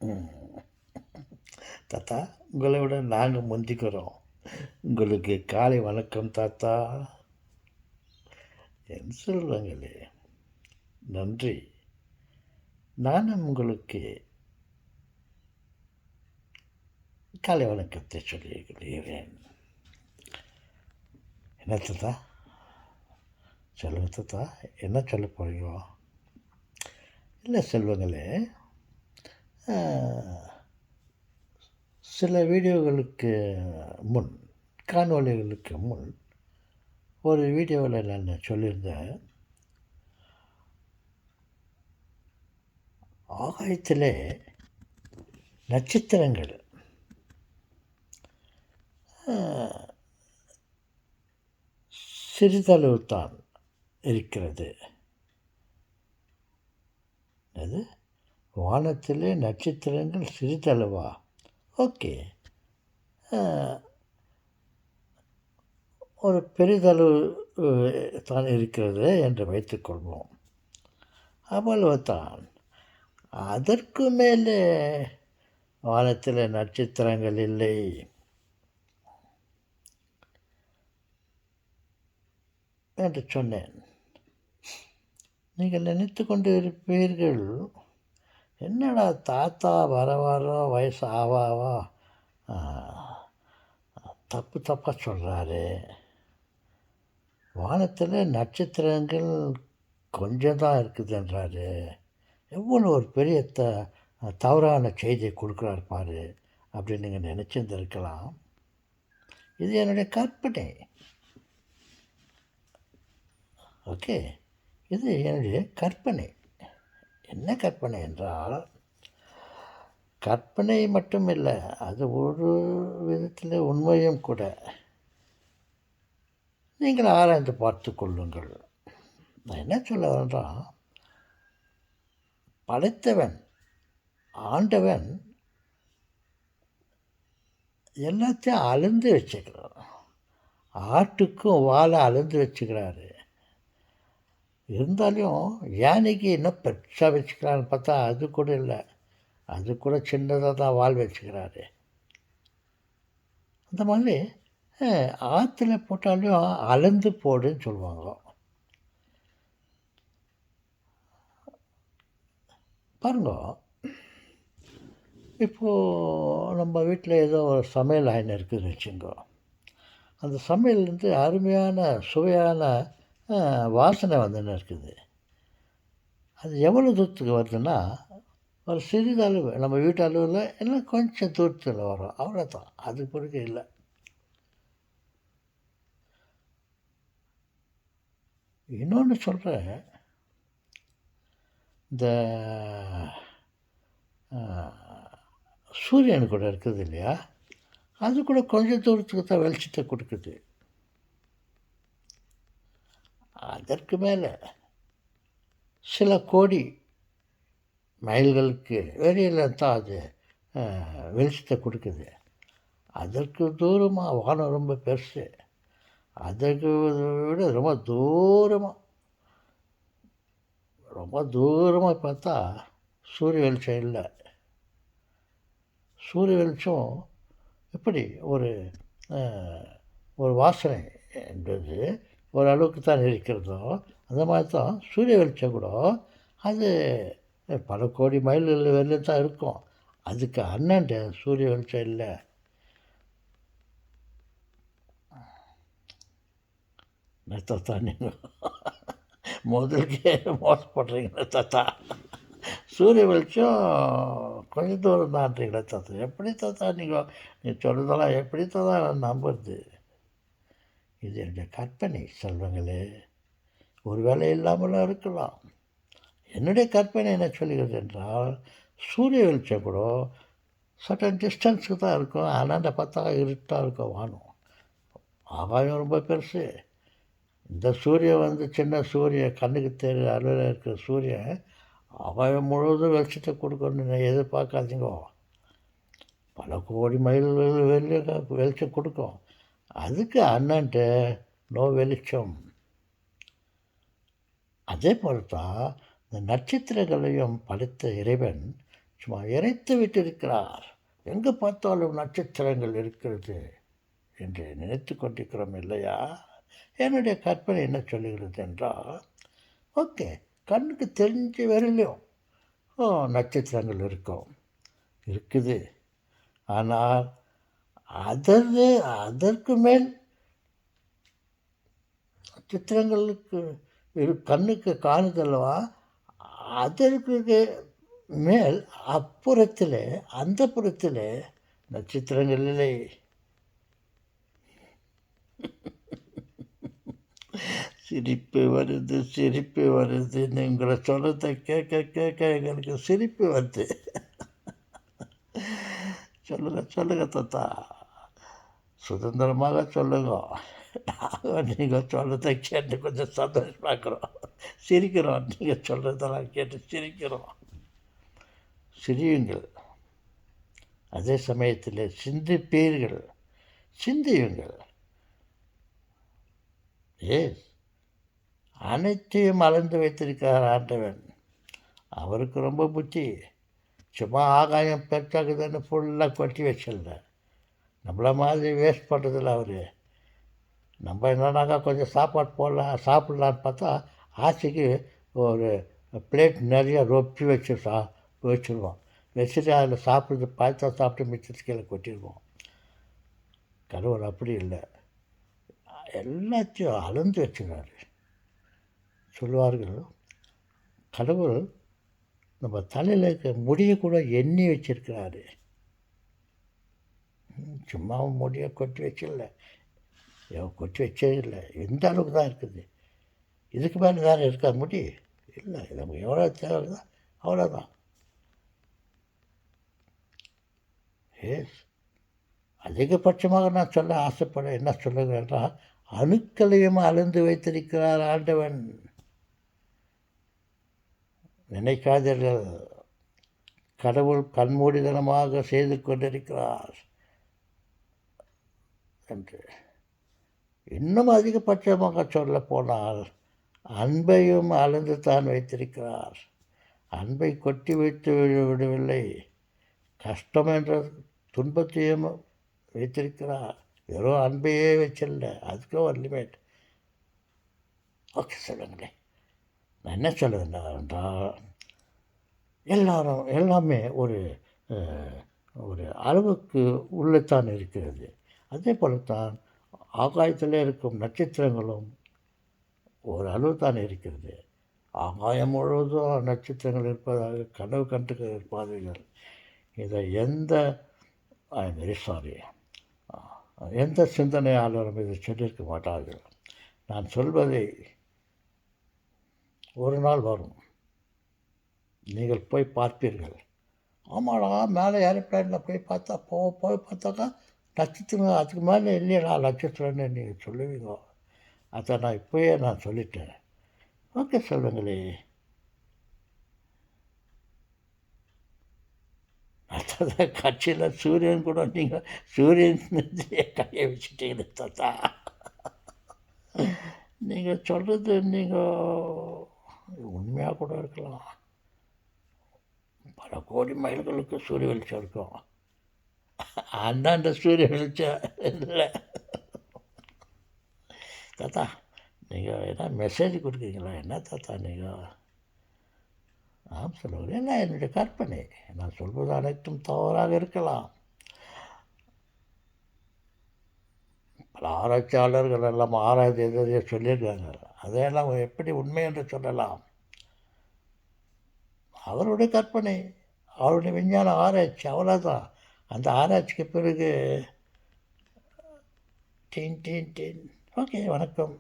ம். தாத்தா, உங்களை விட நாங்க முந்திக்கிறோம். உங்களுக்கு காலை வணக்கம் தாத்தா. என் செல்வங்களே, நன்றி. நானும் உங்களுக்கு காலை வணக்கத்தை சொல்லிக்கிறேன். என்ன தாத்தா? சொல்லுங்க தாத்தா. என்ன சொல்லப் போறீங்க? இல்ல செல்வங்களே, அ சில வீடியோகளுக்கு முன், காணொளிகளுக்கு முன் ஒரு வீடியோவில் நான் சொல்லியிருந்தேன். ஆகாயத்திலே நட்சத்திரங்கள் அ சிறிதளவு தான் இருக்கிறது. அது வானத்திலே நட்சத்திரங்கள் சிறிதளவா? ஓகே. அ ஒரு பெரிதளவு தான் இருக்கிறது என்று வைத்துக்கொள்வோம். அவ்வளவுதான். அதற்கு மேலே வானத்திலே நட்சத்திரங்கள் இல்லை என்று சொன்னேன். நீங்கள் நினைத்து கொண்டு இருப்பீர்கள், என்னடா தாத்தா வர வர வயசு ஆவ ஆவ அ தப்பு தப்பா சொல்றாரு. வானத்தில நட்சத்திரங்கள் கொஞ்சம் தான் இருக்குதுன்றாரு. எவ்வளோ ஒரு பெரிய தவறான செய்திய குடுக்குறாரு பாரு! அப்படின்னு நீங்க நினைச்சிருந்திருக்கலாம். இது என்னுடைய கற்பனை. ஓகே. இது என்னுடைய கற்பனை. என்ன கற்பனை என்றால், கற்பனை மட்டும் இல்ல. அது ஒரு விதத்தில உண்மையும் கூட. நீங்கள் ஆராய்ந்து பார்த்துக் கொள்ளுங்கள். நான் என்ன சொல்ல வரேன்னா, படைத்தவன், ஆண்டவன் எல்லாத்தையும் அளந்து வச்சுக்கிறான். ஆட்டுக்கும் வால அளந்து வச்சுக்கிறாரு. இருந்தாலும் யானைக்கு இன்னும் பெருசா வச்சுக்கலான்னு பார்த்தா, அது கூட இல்ல. அது கூட சின்னதா தான் வால் வச்சுக்கிறாரு. அந்த மாதிரி அ ஆத்துல போட்டாலும் அளந்து போடுன்னு சொல்லுவாங்க. பாருங்க, இப்போ நம்ம வீட்ல ஏதோ ஒரு சமையல் அறைன்னு இருக்குதுன்னு வச்சுக்கோ. அந்த சமையல்லேருந்து அருமையான, சுவையான அ வாசனை வந்துன்னு இருக்குது. அது எவ்வளோ தூரத்துக்கு வருதுன்னா, ஒரு சிறிதளவு நம்ம வீட்டு அளவுல இல்ல கொஞ்சம் தூரத்தில வரும். அவ்வளோதான். அதுக்கு பிறகு இல்ல. இன்னொன்னு சொல்றேன். இந்த அ சூரியன் கூட இருக்குது இல்லையா? அது கூட கொஞ்சம் தூரத்துக்கு தான் வெளிச்சத்த குடுக்குது. அதற்கு மேல சில கோடி மைல்களுக்கு வெளியில தான் அது வெளிச்சத்த குடுக்குது. அதற்கு தூரமா வானம் ரொம்ப பெருசு. அதற்கு விட ரொம்ப தூரமா பார்த்தா சூரிய வெளிச்சம் இல்ல. சூரிய வெளிச்சம் எப்படி ஒரு அ ஒரு வாசனை என்பது ஓரளவுக்கு தான் இருக்கிறதோ, அந்த மாதிரி தான் சூரிய வெளிச்சம் கூட அது பல கோடி மைல்கள் வெளில தான் இருக்கும். அதுக்கு அண்ணாண்ட சூரிய வெளிச்சம் இல்ல. என்ன தாத்தா நீங்க முதலுக்கே மோசப்படுறீங்களே தாத்தா. சூரிய வெளிச்சம் கொஞ்சம் தூரம் தான்றீங்களே தாத்தா. எப்படி தாத்தா நீ சொல்றதெல்லாம் எப்படி தாத்தா நான் நம்புறது? இது என்னுடைய கற்பனை செல்வங்களே. ஒரு வேளை இல்லாமலும் இருக்கலாம். என்னுடைய கற்பனை என்ன சொல்கிறது என்றால், சூரிய வெளிச்சம் கூட சர்டன் டிஸ்டன்ஸுக்கு தான் இருக்கும். அந்தாண்ட பார்த்தா இருட்டா இருக்கும் வானம். ஆகாயம் ரொம்ப பெருசு. இந்த சூரியன் வந்து சின்ன சூரியன் கண்ணுக்கு தெரிகிற அளவில் இருக்கிற சூரியன், ஆகாயம் முழுவதும் வெளிச்சத்தை கொடுக்கணும்னு எதிர்பார்க்காதீங்கோ. பல கோடி மைல்கள் வெளிச்சம் கொடுக்கும். அதுக்கு அண்ணன்ட்ட நோ வெளிச்சம். அதே போல தான் இந்த நட்சத்திரங்களையும் படைத்த இறைவன் சும்மா இறைத்து விட்டிருக்கிறார். எங்கே பார்த்தாலும் நட்சத்திரங்கள் இருக்கிறது என்று நினைத்து கொண்டிருக்கிறோம் இல்லையா? என்னுடைய கற்பனை என்ன சொல்லுகிறது என்றால், ஓகே, கண்ணுக்கு தெரிஞ்ச வரையிலும் நட்சத்திரங்கள் இருக்குது. ஆனால் அதற்கு மேல் நட்சத்திரங்களுக்கு கண்ணுக்கு காணுதல்லவா, அதற்கு மேல் அப்புறத்தில் அந்த புறத்தில் நட்சத்திரங்கள் இல்லை. சிரிப்பு வருது. நீங்களை சொல்கிறத கேட்க எங்களுக்கு சிரிப்பு வருது. சொல்லுங்க தாத்தா, சுதந்திரமாக சொல்லுங்க. நாங்கள் நீங்கள் சொல்கிறத கேட்டு கொஞ்சம் சந்தோஷமாக்குறோம், சிரிக்கிறோம். நீங்கள் சொல்கிறதெல்லாம் கேட்டு சிரியுங்கள். அதே சமயத்தில் சிந்தியுங்கள். அனைத்தையும் அளந்து வைத்திருக்கிறார் ஆண்டவன். அவருக்கு ரொம்ப புத்தி. சும்மா ஆகாயம் பெருசாகுதுன்னு ஃபுல்லாக கொட்டி வச்சிருந்தேன். நம்மள மாதிரி வேஸ்ட் பண்ணுறதில்ல அவர். நம்ம என்னன்னாக்கா கொஞ்சம் சாப்பாடு சாப்பிட்லான்னு பார்த்தா ஆசைக்கு ஒரு பிளேட் நிறைய ரொப்பி வச்சுருவோம். வச்சுட்டு அதில் பாய்ச்சா சாப்பிட்டு மிச்சத்துக்கு கீழே கொட்டிடுவோம். கடவுள் அப்படி இல்லை, எல்லாத்தையும் அளந்து வச்சுருவார். சொல்லுவார்கள், கடவுள் நம்ம தலையில் இருக்க முடியை கூட எண்ணி வச்சிருக்கிறாரு. சும்மா முடியை கொட்டி வச்சிடல, கொட்டி வச்சதே இல்லை. எந்த அளவுக்கு தான் இருக்குது, இதுக்கு மேலே வேறு இருக்காது முடி இல்லை. நமக்கு எவ்வளோ தேவைதோ அவ்வளோதான். அதிகபட்சமாக நான் சொல்ல ஆசைப்பட என்ன சொல்லுகிறேன்னா, அணுக்களையும் அளந்து வைத்திருக்கிறார் ஆண்டவன். நினைக்காதீர்கள், கடவுள் கண்மூடிதனமாக செய்து கொண்டிருக்கிறார் என்று. இன்னும் அதிகபட்சமாக சொல்ல போனால், அன்பையும் அளந்து தான் வைத்திருக்கிறார். அன்பை கொட்டி வைத்து விடவில்லை, கஷ்டம் என்ற துன்பத்தையும் வைத்திருக்கிறார். வெறும் அன்பையே வச்சிடல, அதுக்கு ஒரு லிமிட். ஓகே, சொல்லுங்களேன். நான் என்ன சொல்லுவேன் என்றால், எல்லாமே ஒரு அளவுக்கு உள்ளத்தான் இருக்கிறது. அதே போலத்தான் ஆகாயத்தில் இருக்கும் நட்சத்திரங்களும் ஒரு அளவு தான் இருக்கிறது. ஆகாயம் முழுவதும் நட்சத்திரங்கள் இருப்பதாக கனவு கண்டு இருப்பார்கள். இதை எந்த சிந்தனையாளரும் இதை சொல்லியிருக்க மாட்டார்கள். நான் சொல்வதை ஒரு நாள் வரும், நீங்கள் போய் பார்ப்பீர்கள். ஆமாடா, மேலே ஏரோப்ளைனில் போய் பார்த்தாக்கா நட்சத்திரம் அதுக்கு மேலே இல்லையடா நட்சத்திரம்னு நீங்கள் சொல்லுவீங்க. அதை நான் இப்போயே சொல்லிட்டேன். ஓகே, சொல்லுங்களே. அதான் கட்சியில் சூரியன் கூட நீங்கள் சூரியன் கையை வச்சுட்டீங்க தாத்தா. நீங்கள் சொல்கிறது உண்மையாக கூட இருக்கலாம். பல கோடி மைல்களுக்கு சூரிய வெளிச்சம் இருக்கும். அந்தாண்ட சூரிய வெளிச்சம் இல்லை தாத்தா. நீங்கள் என்ன மெசேஜ் கொடுக்குறீங்களா என்ன தாத்தா நீங்கள்? சொல்லுங்கள். என்ன என்னுடைய கற்பனை, நான் சொல்வது அனைத்தும் தவறாக இருக்கலாம். பல ஆராய்ச்சியாளர்கள் எல்லாம் ஆராய்ச்சி எதையோ சொல்லியிருக்காங்க. அதையெல்லாம் எப்படி உண்மை என்று சொல்லலாம்? அவருடைய கற்பனை, அவருடைய விஞ்ஞான ஆராய்ச்சி, அவ்வளோதான். அந்த ஆராய்ச்சிக்கு பிறகு டீன். ஓகே, வணக்கம்.